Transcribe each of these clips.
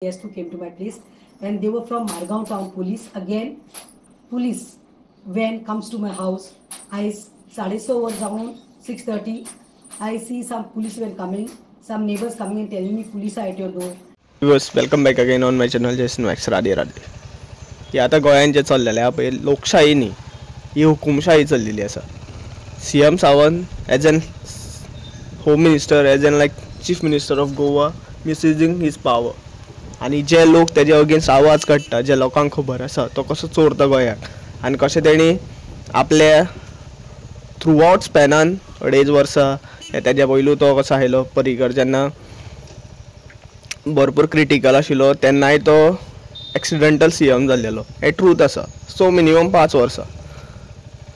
guests who came to my place, and they were from Margaon town police. Again, police van comes to my house. I 6:30 was around 6:30. I see some police van coming, some neighbors coming and telling me police are at your door. Viewers, welcome back again on my channel Jason Wax. Radhe Radhe. हे आता गोंयान जे चल्लेले हा पळय लोकशाही न्ही, ही हुकुमशाही चल्लेली आसा. CM Sawant as an home minister, as an like chief minister of Goa misusing his power. आनी जे लोक तेजे अगेन्स्ट आवाज काडटा, जे लोकांक खबर आसा तो कसो चोरता गोंयाक, आनी कशें तेणी आपल्या थ्रू आउट स्पॅनान 2.5 वर्सां तेज्या पयलू तो कसो आयलो पर्रीकर जेन्ना भरपूर क्रिटिकल आशिल्लो तेन्नाय तो एक्सिडेंटल CM जाल्लेलो. हे ट्रूथ आसा. सो मिनिमम 5 वर्सां.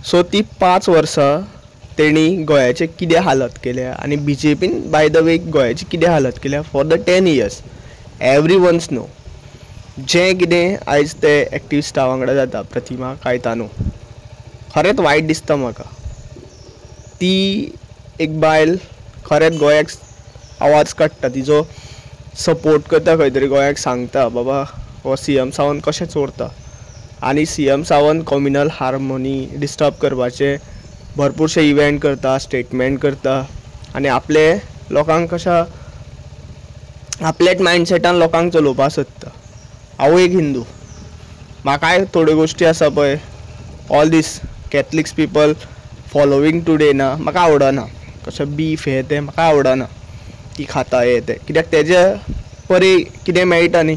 सो ती 5 वर्सां तेणी गोंयाचे कितें हालत केल्या आनी BJPन बाय द वे गोंयाची कितें हालत केल्या for the 10 years. Everyone's no जें कितें आयज ते एक्टिविस्टा वांगडा जाता, प्रतिमा कायतानो, खरेंच वायट दिसता म्हाका. ती एक बायल खरेंच गोंयाक आवाज काडटा, तिजो सपोर्ट करता, खंय तरी गोंयाक सांगता बाबा हो CM सावंत कशें चोरता. आनी CM Sawant communal harmony disturb करपाचे भरपूरशे इव्हेंट करता, स्टेटमेंट करता, आनी आपले लोकांक कशा आपल्याच मायंडसेटान लोकांक चलोवपाक सोदता. हांव एक हिंदू, म्हाकाय थोड्यो गोश्टी आसा पळय, all these Catholics people following today ना, म्हाका आवडना. कशें बीफ हे तें म्हाका आवडना, ती खाता हे तें, कित्याक तेजे परी कितें मेळटा न्ही.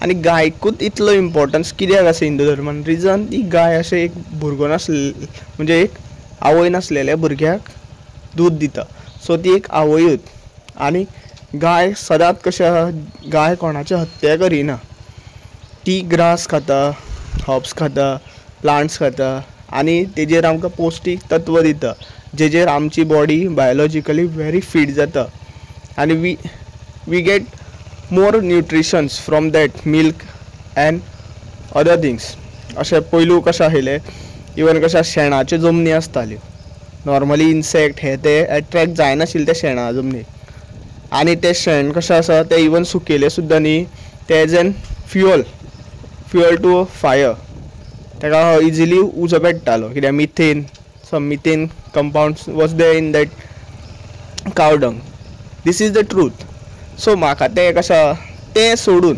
आनी गायकूच इतलो इम्पॉर्टन्स कित्याक आसा हिंदू धर्मान? रिजन ती गाय अशें एक भुरगो नासले, म्हणजे एक आवय नासलेल्या भुरग्याक दूद दिता. सो ती एक आवयूच. आनी गाय सदांच कशें आसा, गाय कोणाची हत्या करिना. ती ग्रास खाता, हर्ब्स खाता, प्लांट्स खाता, आनी तेजेर आमकां पौश्टीक तत्व दिता, जेजेर आमची बॉडी बायोलॉजिकली व्हेरी फीट जाता. आनी we get more nutritions from that milk and other things. अशें पयलू कशें आशिल्लें, इवन कशें शेणाच्यो जमनी आसताल्यो, नॉर्मली इन्सेक्ट हे ते एट्रॅक्ट जायनाशिल्ले त्या शेणा जमनीक. आनी तें शेण कशें आसा, तें इवन सुकयलें सुद्दां न्ही, तें as an fuel to fire ताका इजिली उजो पेट्टालो, कित्याक methane compounds was there in that cow dung. This is the truth. So म्हाका तें कशें तें सोडून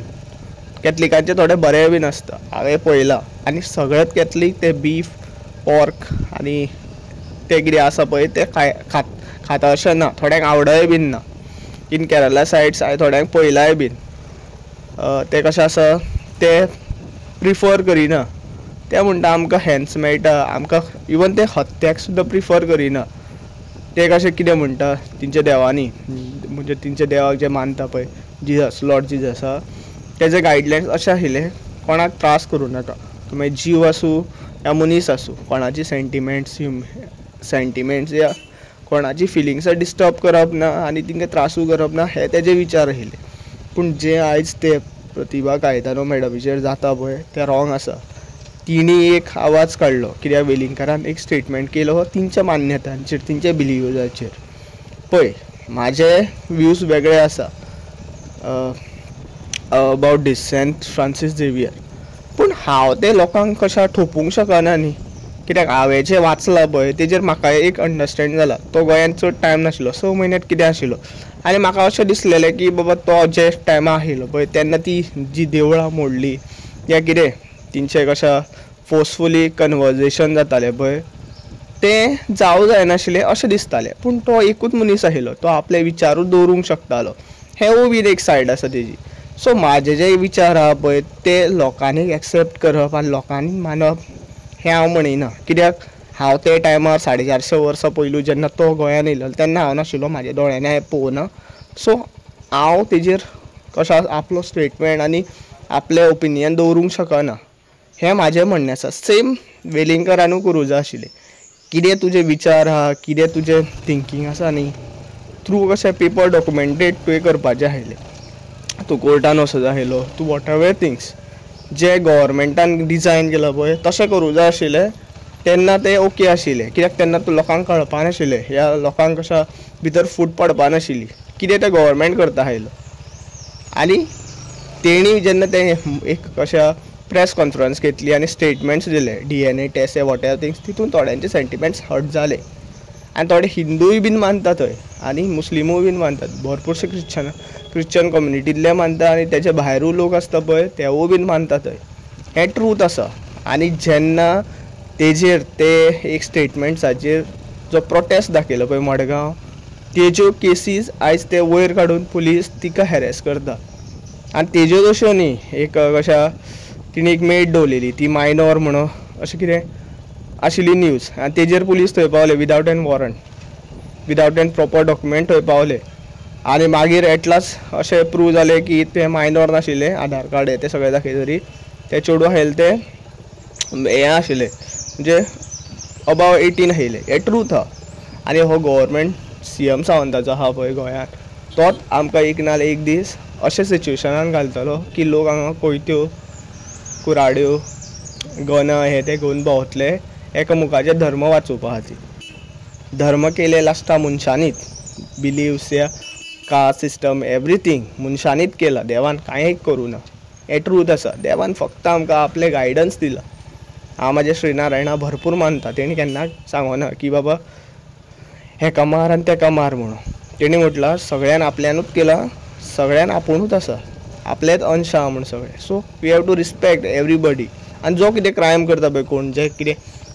कॅथलिकांचे थोडे बरे बीन आसता, हांवें पळयलां. आनी सगळेच कॅथलीक ते बीफ, पॉर्क आनी ते कितें आसा पळय ते खाता अशें ना, थोड्यांक आवडय बीन ना. इन केरला सायड्स हांवें थोड्यांक पळयलाय बीन, ते कशें आसा ते प्रिफर करिना. ते म्हणटा आमकां हॅन्स मेळटा, आमकां इवन ते हत्याक सुद्दां प्रिफर करिना. ते कशें कितें म्हणटा तेंच्या देवांनी, म्हणजे तेंच्या देवाक जे मानता पळय जिजस, लॉर्ड जिजस, तेजे गायडलायन्स अशें आशिल्ले कोणाक त्रास करूं नाका. मागीर जीव आसूं या मनीस आसूं, कोणाची सेंटिमेंट्स या कोणाची फिलिंग्स डिस्टर्ब करप ना आनी तेंकां त्रासूय करप ना, हे तेजे विचार आशिल्ले. पूण जे आयज ते प्रतिभा कायतानो मॅडमीचेर जाता पळय तें रॉंग आसा. तिणी एक आवाज काडलो, कित्याक वेलिंगकरान एक स्टेटमेंट केलो तेंच्या मान्यतांचेर, तेंच्या बिलिव्साचेर. पळय म्हाजे व्यूज वेगळे आसा about this Saint Francis Xavier, पूण हांव ते लोकांक कशें ठोपूंक शकना न्ही. कित्याक हांवें जें वाचलां पळय तेजेर म्हाका एक अंडरस्टँड जाला. तो गोंयांत चड टायम नाशिल्लो, 6 म्हयन्यांत कितें आशिल्लो, आनी म्हाका अशें दिसलेलें की बाबा तो जे टायमा आशिल्लो पळय तेन्ना ती जी देवळां मोडली या कितें तेंचें कशें फोर्सफुली कन्वर्जेशन जातालें पळय तें जावं जायनाशिल्लें अशें दिसतालें. पूण तो एकूच मनीस आशिल्लो, तो आपले विचारूच दवरूंक शकतालो. हेवूय बीन एक सायड आसा तेजी. सो म्हाजे जे विचार आहा पळय ते लोकांनी एक्सेप्ट करप आनी लोकांनी मानप हें हांव म्हणिना. कित्याक हांव ते टायमार 450 वर्सां पयलू जेन्ना तो गोंयांत येयलो तेन्ना हांव नाशिल्लो, म्हाज्या दोळ्यांनी हांवें पळोवना. सो हांव तेजेर कशें आपलो स्टेटमेंट आनी आपलें ओपिनियन दवरूंक शकना, हें म्हाजें म्हणणें आसा. सेम वेलिंगकरानूय करूं जाय आशिल्लें. कितें तुजे विचार आहा, कितें तुजें थिंकींग आसा न्ही, थ्रू कशें पेपर डॉक्युमेंटेड तुवें करपाचें आशिल्लें. तूं कोर्टान वचूं जाय आशिल्लो, तूं वॉट एवर थिंग्स जे गव्हर्मेंटान डिझायन केला पळय तशें करूं जाय आशिल्लें. तेन्ना तें ओके आशिल्लें, कित्याक तेन्ना तूं लोकांक कळपा नाशिल्लें, ह्या लोकांक कशें भितर फूट पडपा नाशिल्ली, कितें तें गव्हर्मेंट करता आशिल्लो. आनी तेणी जेन्ना ते एक कशा प्रेस कॉन्फरन्स घेतली आनी स्टेटमेंट्स दिले DNA test whatever things, तितून थोड्यांचे सेंटिमेंट्स हर्ट जाले आनी थोडे हिंदूय बीन मानता थंय आनी मुस्लिमूय बीन मानतात, भरपूरशे क्रिश्चन कम्युनिटींतले मानता आनी तेचे भायरूय लोक आसता पळय तेवूय बीन मानता थंय. हें ट्रूथ आसा. आनी जेन्ना तेजेर ते एक स्टेटमेंट्साचेर जो प्रोटेस्ट दाखयलो पळय मडगांव, तेज्यो केसीस आयज ते वयर काडून पुलीस तिका हॅरेस करता. आनी तेज्यो अश्यो न्ही, एक कशा तिणें एक मेड दवरलेली ती मायनॉर म्हणून अशें कितें आशिल्ली न्यूज आनी तेजेर पुलीस थंय पावले without an warrant, without an proper document थंय पावले आनी मागीर एट लास्ट अशें प्रूव जालें की ते मायनॉर नाशिल्ले, आधार कार्ड हे ते सगळें दाखयतरी ते चेडूं आशिल्ले ते हें आशिल्ले म्हणजे अबाव 18 आशिल्ले. हें ट्रूथ आहा. आनी हो गव्हर्मेंट CM सावंताचो आहा पळय गोंयांत, तोच आमकां एक नाल्यार एक दीस अशे सिच्युएशनान घालतलो की लोक हांगा कोयत्यो कुराड्यो गनां हे ते घेवन भोंवतले एकामुखाचे धर्म वाचोवपा खातीर. धर्म केले लासता मनशांनीच, बिलिव्स या कास्ट सिस्टम एवरीथींग मनशांनीच केला, देवान कांय करूं ना. हें ट्रूथ आसा. देवान फक्त आमकां आपले गायडन्स दिला. हांव म्हाज्या श्रीनारायणा भरपूर मानता. तेणी केन्ना सांगोना की बाबा हेका मार आनी तेका मार म्हणून. तेणी म्हटलां सगळ्यान आपल्यानूच केलां, सगळ्यान आपुणूच आसा, आपलेच अंश आहा म्हूण सगळे. So we have to respect everybody. आनी जो कितें क्रायम करता पळय कोण, जे कितें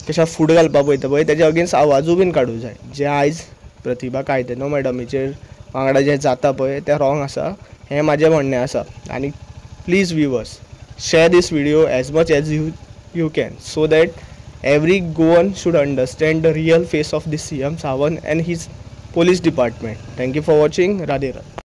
कशा फूड घालपाक पळयता पळय, तेजे अगेन्स्ट आवाजूय बीन काडूं जाय. जे आयज प्रतिभा कायदेनो मॅडमीचेर वांगडा जें जाता पळय तें रॉंग आसा, हें म्हाजें म्हणणें आसा. आनी please viewers, share this video as much as you can so that every Goan should understand the real face of this CM Sawant and his police department. Thank you for watching. Radhe Radhe.